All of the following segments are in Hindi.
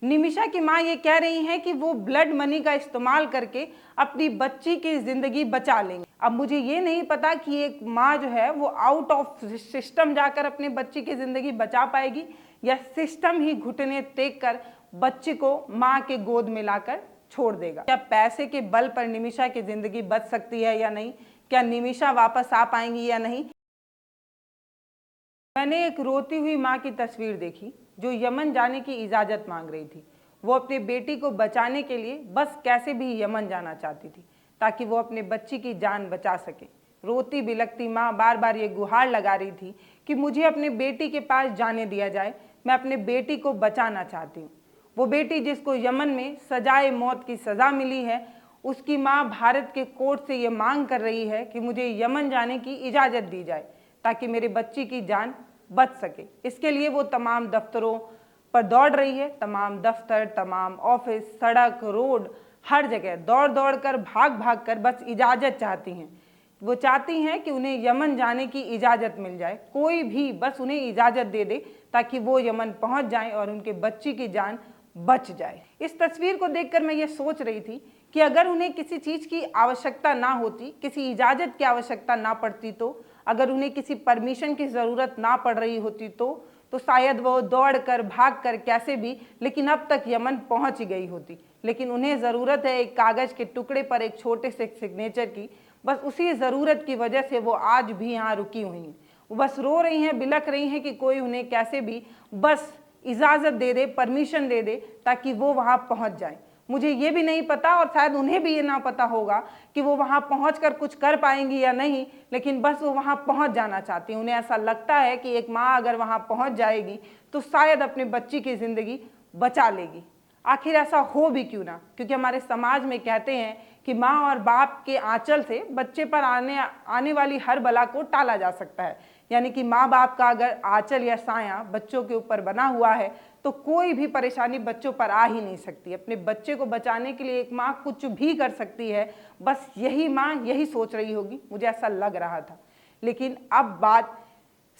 निमिषा की माँ ये कह रही हैं कि वो ब्लड मनी का इस्तेमाल करके अपनी बच्ची की ज़िंदगी बचा लेंगे। अब मुझे ये नहीं पता कि एक माँ जो है वो आउट ऑफ सिस्टम जाकर अपने बच्ची की ज़िंदगी बचा पाएगी या सिस्टम ही घुटने टेक कर बच्ची को माँ के गोद में लाकर छोड़ देगा। क्या पैसे के बल पर निमिषा की ज़िंदगी बच सकती है या नहीं? क्या निमिषा वापस आ पाएंगी या नहीं? मैंने एक रोती हुई माँ की तस्वीर देखी जो यमन जाने की इजाज़त मांग रही थी। वो अपने बेटी को बचाने के लिए बस कैसे भी यमन जाना चाहती थी ताकि वो अपने बच्ची की जान बचा सके। रोती बिलखती माँ बार बार ये गुहार लगा रही थी कि मुझे अपने बेटी के पास जाने दिया जाए, मैं अपने बेटी को बचाना चाहती हूँ। वो बेटी जिसको यमन में सजाए मौत की सज़ा मिली है, उसकी माँ भारत के कोर्ट से ये मांग कर रही है कि मुझे यमन जाने की इजाज़त दी जाए ताकि मेरे बच्ची की जान बच सके। इसके लिए वो तमाम दफ्तरों पर दौड़ रही है, तमाम दफ्तर, तमाम ऑफिस, सड़क, रोड, हर जगह दौड़ दौड़ कर, भाग भाग कर बस इजाज़त चाहती हैं। वो चाहती हैं कि उन्हें यमन जाने की इजाज़त मिल जाए, कोई भी बस उन्हें इजाज़त दे दे ताकि वो यमन पहुंच जाएं और उनके बच्ची की जान बच जाए। इस तस्वीर को देखकर मैं ये सोच रही थी कि अगर उन्हें किसी चीज़ की आवश्यकता ना होती, किसी इजाज़त की आवश्यकता ना पड़ती, तो अगर उन्हें किसी परमिशन की ज़रूरत ना पड़ रही होती तो शायद वो दौड़ कर, भाग कर, कैसे भी, लेकिन अब तक यमन पहुंच ही गई होती। लेकिन उन्हें ज़रूरत है एक कागज़ के टुकड़े पर एक छोटे से सिग्नेचर की। बस उसी ज़रूरत की वजह से वो आज भी यहाँ रुकी हुई हैं। वो बस रो रही हैं, बिलख रही हैं कि कोई उन्हें कैसे भी बस इजाज़त दे दे, परमिशन दे दे ताकि वो वहाँ पहुँच जाए। मुझे ये भी नहीं पता और शायद उन्हें भी ये ना पता होगा कि वो वहाँ पहुँचकर कुछ कर पाएंगी या नहीं, लेकिन बस वो वहाँ पहुँच जाना चाहती हैं। उन्हें ऐसा लगता है कि एक माँ अगर वहाँ पहुँच जाएगी तो शायद अपने बच्ची की ज़िंदगी बचा लेगी। आखिर ऐसा हो भी क्यों ना, क्योंकि हमारे समाज में कहते हैं कि माँ और बाप के आंचल से बच्चे पर आने वाली हर बला को टाला जा सकता है। यानी कि माँ बाप का अगर आंचल या साया बच्चों के ऊपर बना हुआ है तो कोई भी परेशानी बच्चों पर आ ही नहीं सकती। अपने बच्चे को बचाने के लिए एक माँ कुछ भी कर सकती है। बस यही माँ यही सोच रही होगी, मुझे ऐसा लग रहा था। लेकिन अब बात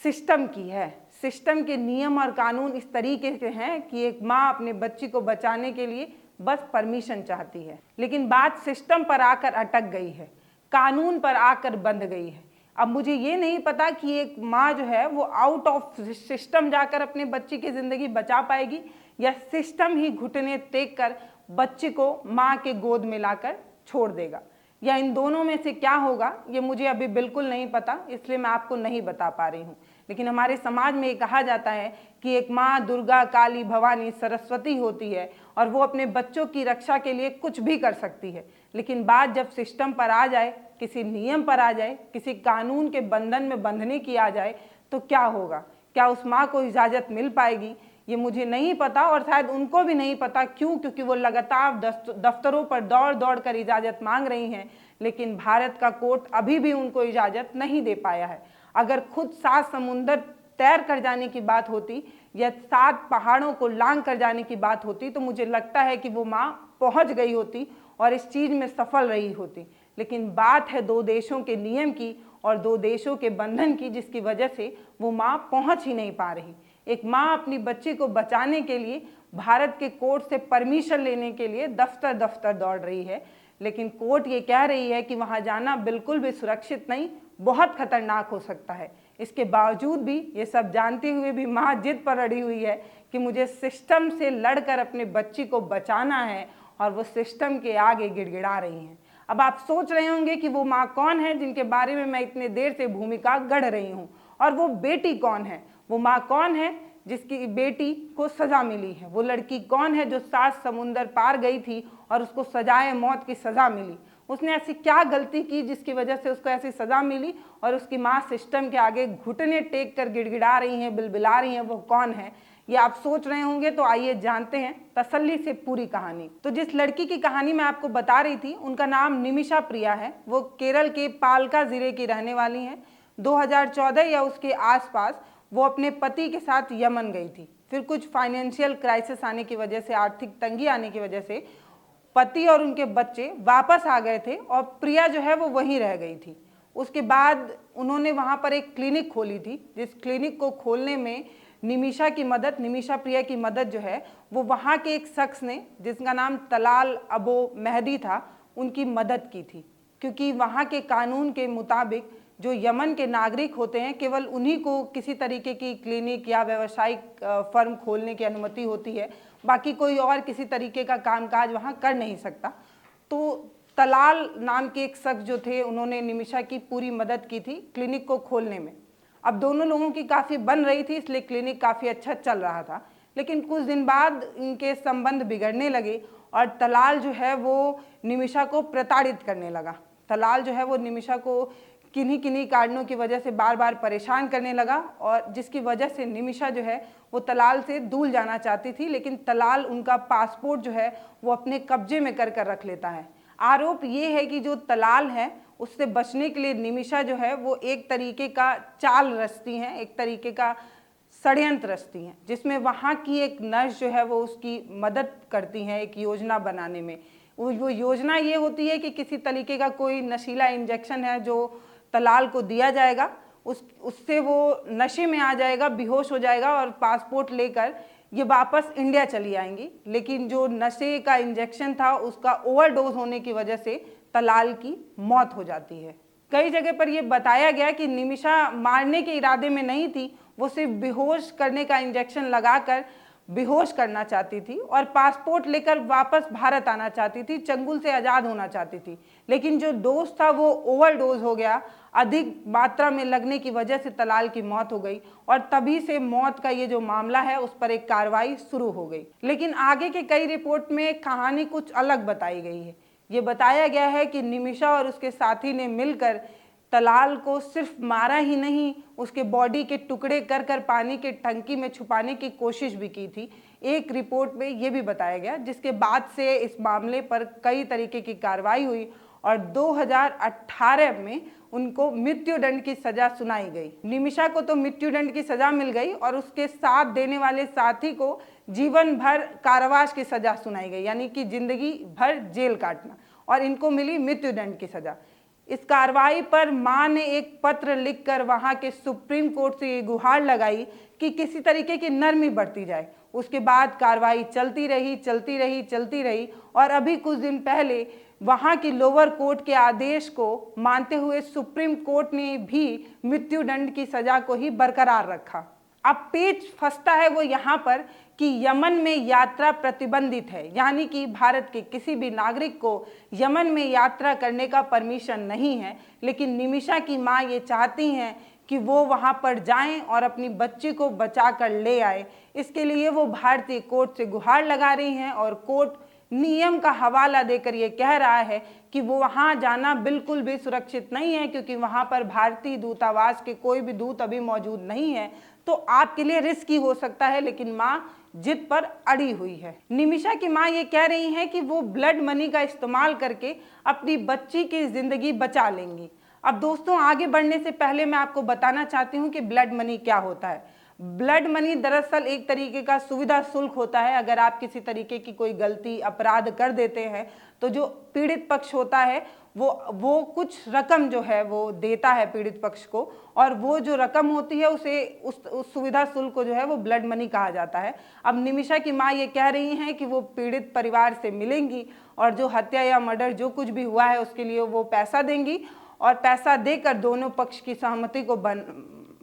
सिस्टम की है। सिस्टम के नियम और कानून इस तरीके से हैं कि एक माँ अपने बच्ची को बचाने के लिए बस परमिशन चाहती है, लेकिन बात सिस्टम पर आकर अटक गई है, कानून पर आकर बंध गई है। अब मुझे ये नहीं पता कि एक माँ जो है वो आउट ऑफ सिस्टम जाकर अपने बच्ची की ज़िंदगी बचा पाएगी या सिस्टम ही घुटने टेक कर बच्ची को माँ के गोद में लाकर छोड़ देगा, या इन दोनों में से क्या होगा ये मुझे अभी बिल्कुल नहीं पता, इसलिए मैं आपको नहीं बता पा रही हूँ। लेकिन हमारे समाज में ये कहा जाता है कि एक माँ दुर्गा, काली, भवानी, सरस्वती होती है और वो अपने बच्चों की रक्षा के लिए कुछ भी कर सकती है। लेकिन बात जब सिस्टम पर आ जाए, किसी नियम पर आ जाए, किसी कानून के बंधन में बंधने की आ जाए तो क्या होगा? क्या उस माँ को इजाज़त मिल पाएगी? ये मुझे नहीं पता और शायद उनको भी नहीं पता। क्यों? क्योंकि वो लगातार दफ्तरों पर दौड़ दौड़ कर इजाज़त मांग रही हैं, लेकिन भारत का कोर्ट अभी भी उनको इजाज़त नहीं दे पाया है। अगर खुद 7 समुंदर तैर कर जाने की बात होती या 7 पहाड़ों को लांघ कर जाने की बात होती तो मुझे लगता है कि वो माँ पहुँच गई होती और इस चीज़ में सफल रही होती। लेकिन बात है 2 देशों के नियम की और 2 देशों के बंधन की, जिसकी वजह से वो माँ पहुँच ही नहीं पा रही। एक माँ अपनी बच्ची को बचाने के लिए भारत के कोर्ट से परमिशन लेने के लिए दफ्तर दफ्तर दौड़ रही है, लेकिन कोर्ट ये कह रही है कि वहाँ जाना बिल्कुल भी सुरक्षित नहीं, बहुत खतरनाक हो सकता है। इसके बावजूद भी, ये सब जानते हुए भी माँ जिद पर अड़ी हुई है कि मुझे सिस्टम से लड़कर अपने बच्ची को बचाना है और वो सिस्टम के आगे गिड़गिड़ा रही हैं। अब आप सोच रहे होंगे कि वो माँ कौन है जिनके बारे में मैं इतने देर से भूमिका गढ़ रही हूँ, और वो बेटी कौन है, वो माँ कौन है जिसकी बेटी को सज़ा मिली है, वो लड़की कौन है जो 7 समुंदर पार गई थी और उसको सजाए मौत की सज़ा मिली। उसने ऐसी क्या गलती की जिसकी वजह से उसको ऐसी सज़ा मिली और उसकी माँ सिस्टम के आगे घुटने टेक कर गिड़गिड़ा रही हैं, बिलबिला रही हैं? वो कौन है ये आप सोच रहे होंगे, तो आइए जानते हैं तसल्ली से पूरी कहानी। तो जिस लड़की की कहानी मैं आपको बता रही थी उनका नाम निमिषा प्रिया है। वो केरल के पालका ज़िले की रहने वाली हैं। 2014 या उसके आसपास वो अपने पति के साथ यमन गई थी। फिर कुछ फाइनेंशियल क्राइसिस आने की वजह से, आर्थिक तंगी आने की वजह से पति और उनके बच्चे वापस आ गए थे और प्रिया जो है वो वहीं रह गई थी। उसके बाद उन्होंने वहाँ पर एक क्लिनिक खोली थी, जिस क्लिनिक को खोलने में निमिषा की मदद, निमिषा प्रिया की मदद जो है वो वहाँ के एक शख्स ने जिसका नाम तलाल अबो मेहदी था, उनकी मदद की थी। क्योंकि वहाँ के कानून के मुताबिक जो यमन के नागरिक होते हैं केवल उन्हीं को किसी तरीके की क्लिनिक या व्यावसायिक फर्म खोलने की अनुमति होती है, बाकी कोई और किसी तरीके का कामकाज वहाँ कर नहीं सकता। तो तलाल नाम के एक शख्स जो थे उन्होंने निमिषा की पूरी मदद की थी क्लिनिक को खोलने में। अब दोनों लोगों की काफ़ी बन रही थी, इसलिए क्लिनिक काफ़ी अच्छा चल रहा था। लेकिन कुछ दिन बाद इनके संबंध बिगड़ने लगे और तलाल जो है वो निमिषा को प्रताड़ित करने लगा। तलाल जो है वो निमिषा को किन्हीं किन्हीं कारणों की वजह से बार बार परेशान करने लगा और जिसकी वजह से निमिषा जो है वो तलाल से दूर जाना चाहती थी, लेकिन तलाल उनका पासपोर्ट जो है वो अपने कब्जे में कर रख लेता है। आरोप ये है कि जो तलाल है उससे बचने के लिए निमिषा जो है वो एक तरीके का चाल रचती हैं, एक तरीके का षड्यंत्र रचती हैं, जिसमें वहाँ की एक नर्स जो है वो उसकी मदद करती हैं एक योजना बनाने में। वो योजना ये होती है कि किसी तरीके का कोई नशीला इंजेक्शन है जो तलाल को दिया जाएगा, उससे वो नशे में आ जाएगा, बेहोश हो जाएगा और पासपोर्ट लेकर ये वापस इंडिया चली आएंगी। लेकिन जो नशे का इंजेक्शन था उसका ओवरडोज होने की वजह से तलाल की मौत हो जाती है। कई जगह पर यह बताया गया कि निमिषा मारने के इरादे में नहीं थी, वो सिर्फ बेहोश करने का इंजेक्शन लगाकर बेहोश करना चाहती थी और पासपोर्ट लेकर वापस भारत आना चाहती थी, चंगुल से आज़ाद होना चाहती थी। लेकिन जो डोज था वो ओवरडोज हो गया, अधिक मात्रा में लगने की वजह से तलाल की मौत हो गई और तभी से मौत का ये जो मामला है उस पर एक कार्रवाई शुरू हो गई। लेकिन आगे के कई रिपोर्ट में कहानी कुछ अलग बताई गई है। ये बताया गया है कि निमिषा और उसके साथी ने मिलकर तलाल को सिर्फ मारा ही नहीं, उसके बॉडी के टुकड़े कर कर पानी के टंकी में छुपाने की कोशिश भी की थी। एक रिपोर्ट में ये भी बताया गया, जिसके बाद से इस मामले पर कई तरीके की कार्रवाई हुई और 2018 में उनको मृत्युदंड की सजा सुनाई गई। निमिषा को तो मृत्युदंड की सजा मिल गई और उसके साथ देने वाले साथी को जीवन भर कारावास की सजा सुनाई गई, यानी कि जिंदगी भर जेल काटना, और इनको मिली मृत्युदंड की सजा। इस कार्रवाई पर मां ने एक पत्र लिखकर वहां के सुप्रीम कोर्ट से ये गुहार लगाई कि किसी तरीके की नरमी बरती जाए। उसके बाद कार्रवाई चलती रही और अभी कुछ दिन पहले वहां की लोअर कोर्ट के आदेश को मानते हुए सुप्रीम कोर्ट ने भी मृत्युदंड की सजा को ही बरकरार रखा। अब पेच फंसता है वो यहाँ पर कि यमन में यात्रा प्रतिबंधित है, यानी कि भारत के किसी भी नागरिक को यमन में यात्रा करने का परमिशन नहीं है। लेकिन निमिषा की मां ये चाहती हैं कि वो वहां पर जाएं और अपनी बच्ची को बचा कर ले आए। इसके लिए वो भारतीय कोर्ट से गुहार लगा रही हैं और कोर्ट नियम का हवाला देकर ये कह रहा है कि वो वहाँ जाना बिल्कुल भी सुरक्षित नहीं है, क्योंकि वहाँ पर भारतीय दूतावास के कोई भी दूत अभी मौजूद नहीं है, तो आपके लिए रिस्की हो सकता है। लेकिन माँ जिद पर अड़ी हुई है। निमिषा की माँ ये कह रही हैं कि वो ब्लड मनी का इस्तेमाल करके अपनी बच्ची की जिंदगी बचा लेंगी। अब दोस्तों, आगे बढ़ने से पहले मैं आपको बताना चाहती हूँ कि ब्लड मनी क्या होता है। ब्लड मनी दरअसल एक तरीके का सुविधा शुल्क होता है। अगर आप किसी तरीके की कोई गलती अपराध कर देते हैं तो जो पीड़ित पक्ष होता है वो कुछ रकम जो है वो देता है पीड़ित पक्ष को, और वो जो रकम होती है उसे उस सुविधा शुल्क को जो है वो ब्लड मनी कहा जाता है। अब निमिषा की माँ ये कह रही हैं कि वो पीड़ित परिवार से मिलेंगी और जो हत्या या मर्डर जो कुछ भी हुआ है उसके लिए वो पैसा देंगी, और पैसा देकर दोनों पक्ष की सहमति को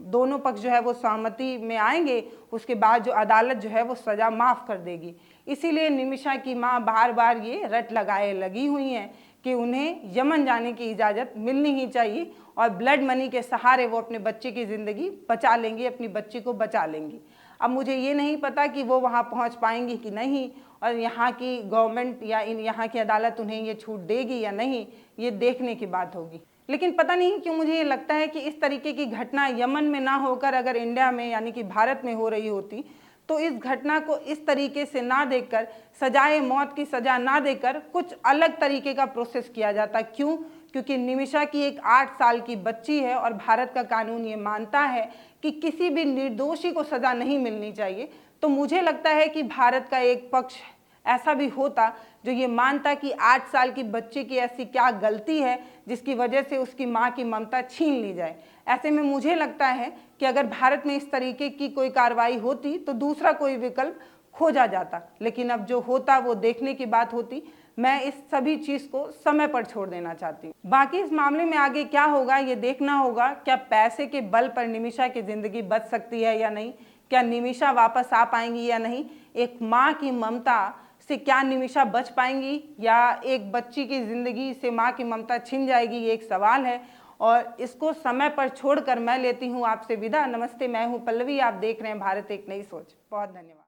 दोनों पक्ष जो है वो सहमति में आएंगे। उसके बाद जो अदालत जो है वो सज़ा माफ़ कर देगी। इसीलिए निमिषा की माँ बार बार ये रट लगाए लगी हुई हैं कि उन्हें यमन जाने की इजाज़त मिलनी ही चाहिए और ब्लड मनी के सहारे वो अपने बच्चे की ज़िंदगी बचा लेंगी, अपनी बच्ची को बचा लेंगी। अब मुझे ये नहीं पता कि वो वहाँ पहुँच पाएंगी कि नहीं, और यहाँ की गवर्नमेंट या यहाँ की अदालत उन्हें ये छूट देगी या नहीं, ये देखने की बात होगी। लेकिन पता नहीं क्यों मुझे ये लगता है कि इस तरीके की घटना यमन में ना होकर अगर इंडिया में यानी कि भारत में हो रही होती तो इस घटना को इस तरीके से ना देखकर, सजाए मौत की सज़ा ना देकर कुछ अलग तरीके का प्रोसेस किया जाता। क्यों? क्योंकि निमिषा की एक 8 साल की बच्ची है और भारत का कानून ये मानता है कि किसी भी निर्दोषी को सज़ा नहीं मिलनी चाहिए। तो मुझे लगता है कि भारत का एक पक्ष ऐसा भी होता जो ये मानता कि 8 साल की बच्ची की ऐसी क्या गलती है जिसकी वजह से उसकी माँ की ममता छीन ली जाए। ऐसे में मुझे लगता है कि अगर भारत में इस तरीके की कोई कार्रवाई होती तो दूसरा कोई विकल्प खोजा जाता, लेकिन अब जो होता वो देखने की बात होती। मैं इस सभी चीज़ को समय पर छोड़ देना चाहती हूँ। बाकी इस मामले में आगे क्या होगा ये देखना होगा। क्या पैसे के बल पर निमिषा की ज़िंदगी बच सकती है या नहीं, क्या निमिषा वापस आ पाएंगी या नहीं, एक माँ की ममता से क्या निमिषा बच पाएंगी या एक बच्ची की ज़िंदगी से माँ की ममता छिन जाएगी, ये एक सवाल है और इसको समय पर छोड़कर मैं लेती हूँ आपसे विदा। नमस्ते, मैं हूँ पल्लवी, आप देख रहे हैं भारत एक नई सोच। बहुत धन्यवाद।